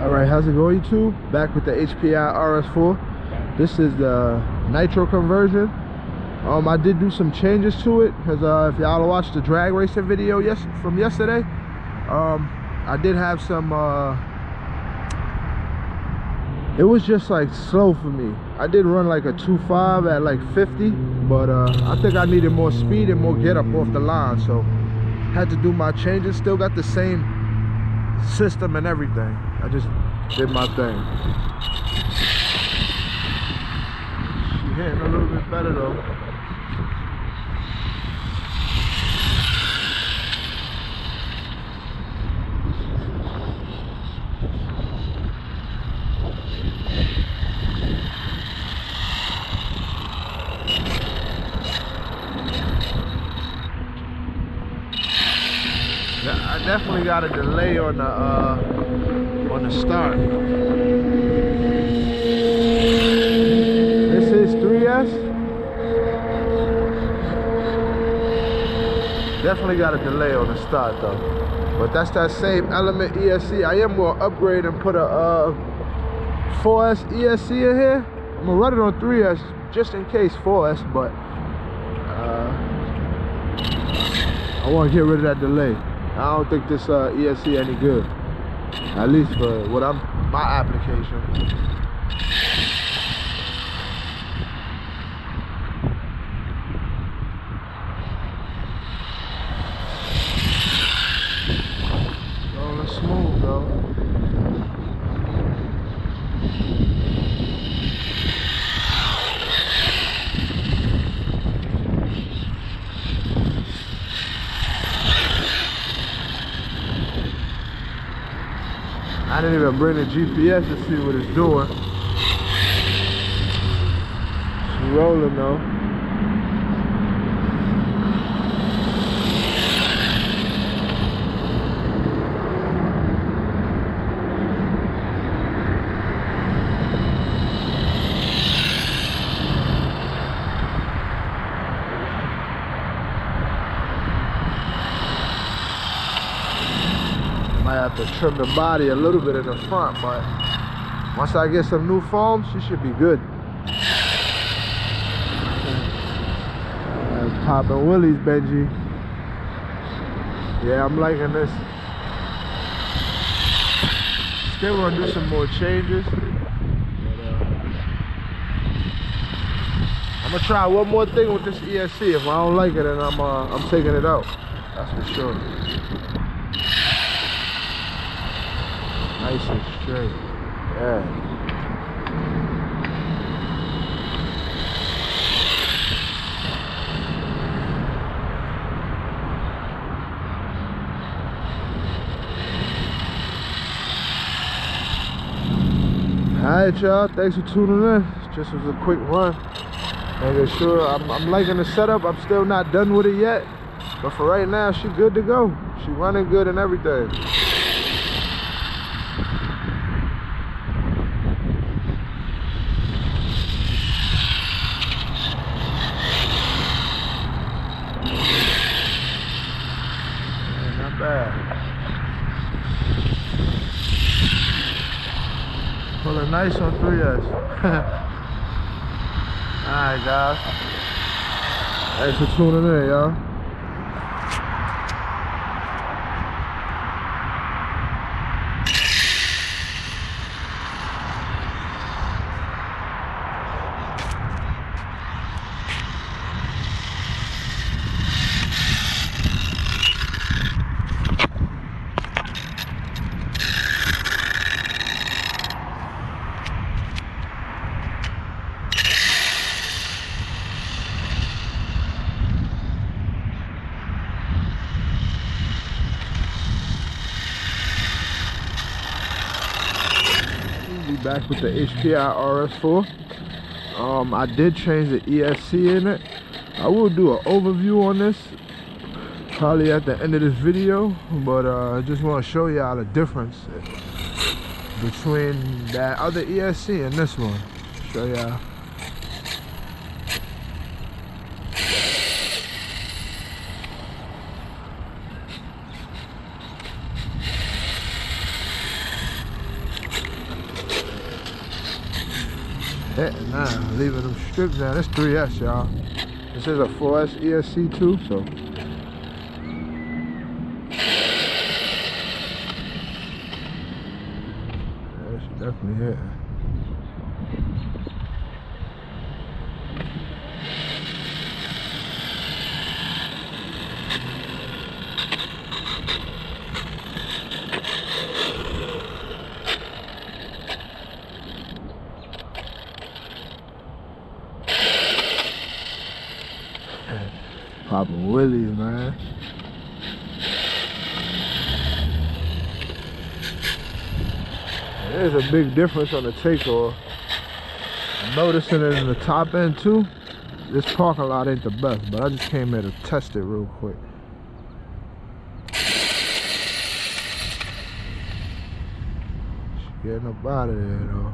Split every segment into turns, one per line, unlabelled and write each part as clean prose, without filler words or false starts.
Alright, how's it going, YouTube? Back with the Hpi Rs4. This is the Nitro conversion. I did do some changes to it because if y'all watched the drag racing video from yesterday, I did have some it was just like slow for me. I did run like a 2.5 at like 50, but I think I needed more speed and more get up off the line, so had to do my changes. Still got the same system and everything. I just did my thing. She hitting a little bit better though. I definitely got a delay on the start. This is 3S. Definitely got a delay on the start though. But that's that same Element ESC. I am gonna upgrade and put a 4S ESC in here. I'm gonna run it on 3S just in case 4S, but I want to get rid of that delay. I don't think this ESC any good, at least for what my application. Rolling smooth though. I didn't even bring the GPS to see what it's doing. She's rolling though. Might have to trim the body a little bit in the front, but once I get some new foam, she should be good. Popping willies, Benji. Yeah, I'm liking this. Still gonna do some more changes. But, I'm gonna try one more thing with this ESC. If I don't like it, then I'm taking it out. That's for sure. Nice and straight. Yeah. Alright y'all, thanks for tuning in. Just was a quick run. Making sure I'm liking the setup. I'm still not done with it yet. But for right now, she's good to go. She's running good and everything. Bad. Pulling nice on 3S. Alright guys. Thanks for tuning in, y'all. Back with the Hpi Rs4. I did change the ESC in it. I will do an overview on this probably at the end of this video, but I just want to show y'all the difference between that other ESC and this one. Show y'all. hitting now, leaving them strips down. This 3S, y'all. This is a 4S ESC too, so. Yeah, it's definitely hitting. Popping willies, man. There's a big difference on the takeoff. I'm noticing it in the top end too. This parking lot ain't the best, but I just came here to test it real quick. She's getting up out of there though.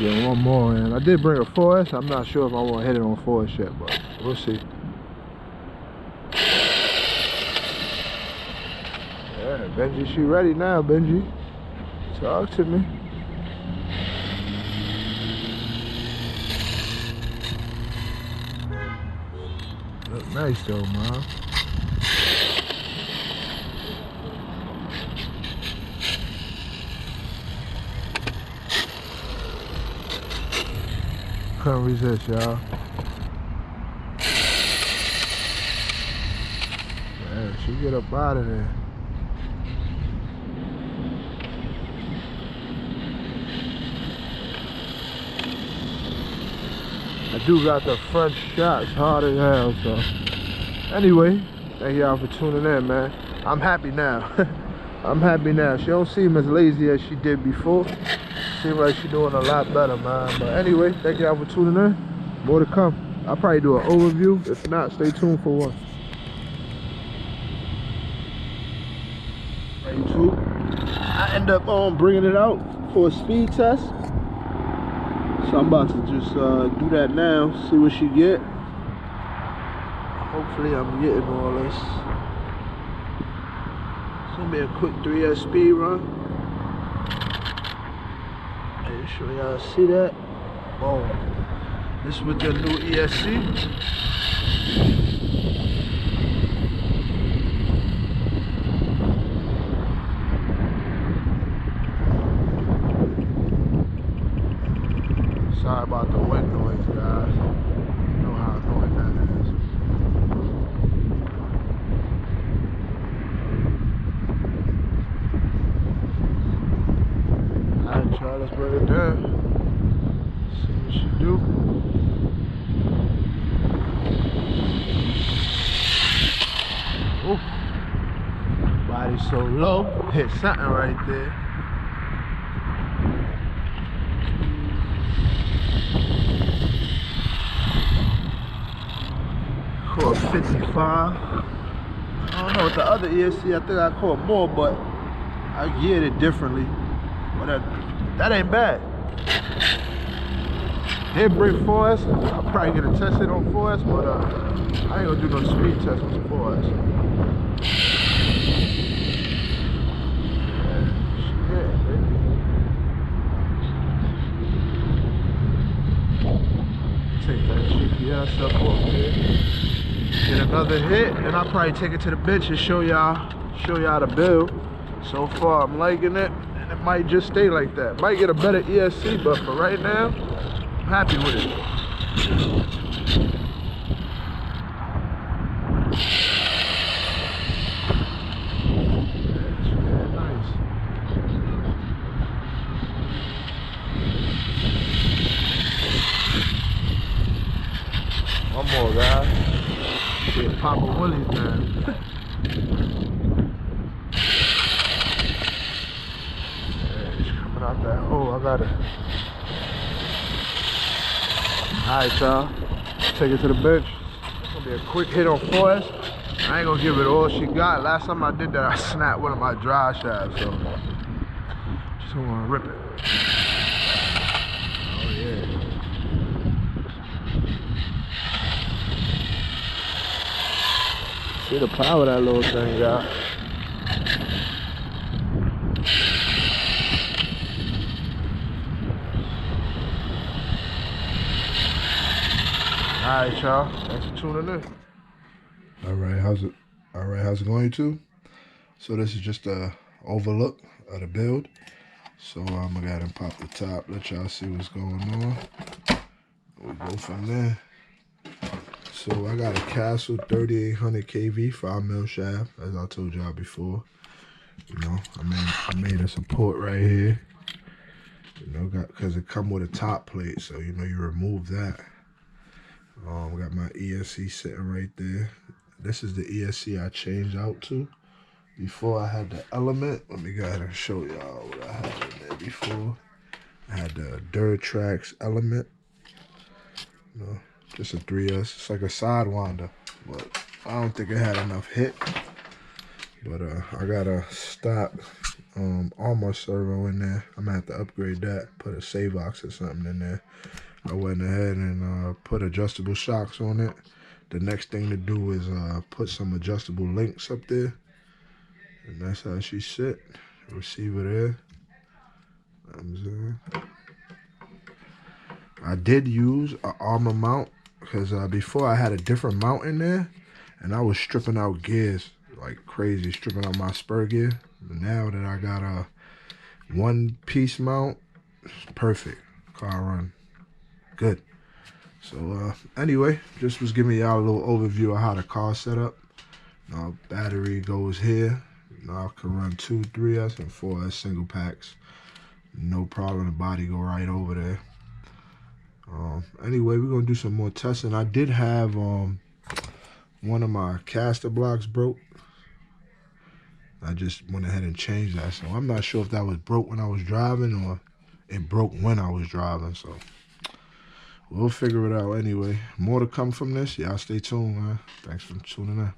Yeah, one more, and I did bring a 4S. I'm not sure if I want to hit it on 4S yet, but we'll see. Yeah, Benji, she ready now, Benji. Talk to me. Look nice though, man. Couldn't resist, y'all. Man, she get up out of there. I do got the front shots hard as hell, so. Anyway, thank y'all for tuning in, man. I'm happy now. I'm happy now. She don't seem as lazy as she did before. Seems like she's doing a lot better, man. But anyway, thank y'all for tuning in. More to come. I'll probably do an overview. If not, stay tuned for one. YouTube. I end up bringing it out for a speed test. So I'm about to just do that now. See what she get. Hopefully I'm getting all this. It's gonna be a quick 3S speed run. Make sure y'all see that. Boom. This with the new ESC. Sorry about the wind noise, guys. You know how annoying that is. Alright, y'all, let's bring it down. See what she do. Ooh. Body so low, hit something right there. Caught 55. I don't know with the other ESC, I think I caught more, but I geared it differently. But that ain't bad. Did bring 4S. I'll probably get a test it on 4S, but I ain't gonna do no speed test with the 4S. Yeah, baby. Take that GPS up off there. Get another hit, and I'll probably take it to the bench and show y'all the build. So far, I'm liking it, and it might just stay like that. Might get a better ESC, but for right now, I'm happy with it. Yeah, nice. One more, guys. Yeah, Papa Willie's, man. Yeah, he's coming out that hole. I got it. Alright, y'all. Take it to the bench. It's gonna be a quick hit on 4S. I ain't gonna give it all she got. Last time I did that, I snapped one of my drive shafts, so just gonna rip it. Oh yeah. See the power that little thing got. Alright, y'all. Thanks for tuning in. Alright, how's it going, YouTube? So this is just a overlook of the build. So I'm gonna go ahead and pop the top, let y'all see what's going on. We'll go from there. So I got a Castle 3800 kV 5mm shaft, as I told y'all before. You know, I made a support right here. You know, because it come with a top plate, so you know you remove that. Got my ESC sitting right there. This is the ESC I changed out to. Before I had the Element. Let me go ahead and show y'all what I had in there before. I had the Duratrax Element. You know, just a 3S. It's like a Sidewinder, but I don't think it had enough hit. But I got a stock armor servo in there. I'm gonna have to upgrade that. Put a Savox or something in there. I went ahead and put adjustable shocks on it. The next thing to do is put some adjustable links up there. And that's how she sit. Receiver there. I did use an armor mount because before I had a different mount in there, and I was stripping out gears like crazy, stripping out my spur gear. But now that I got a one-piece mount, it's perfect. Car run good. So anyway, just was giving y'all a little overview of how the car set up. You know, battery goes here. You know, I can run 2 3S and 4S single packs. No problem, the body go right over there. Anyway, we're gonna do some more testing. I did have one of my caster blocks broke. I just went ahead and changed that. So I'm not sure if that was broke when I was driving or it broke when I was driving. So we'll figure it out anyway. More to come from this. Y'all stay tuned, man. Thanks for tuning in.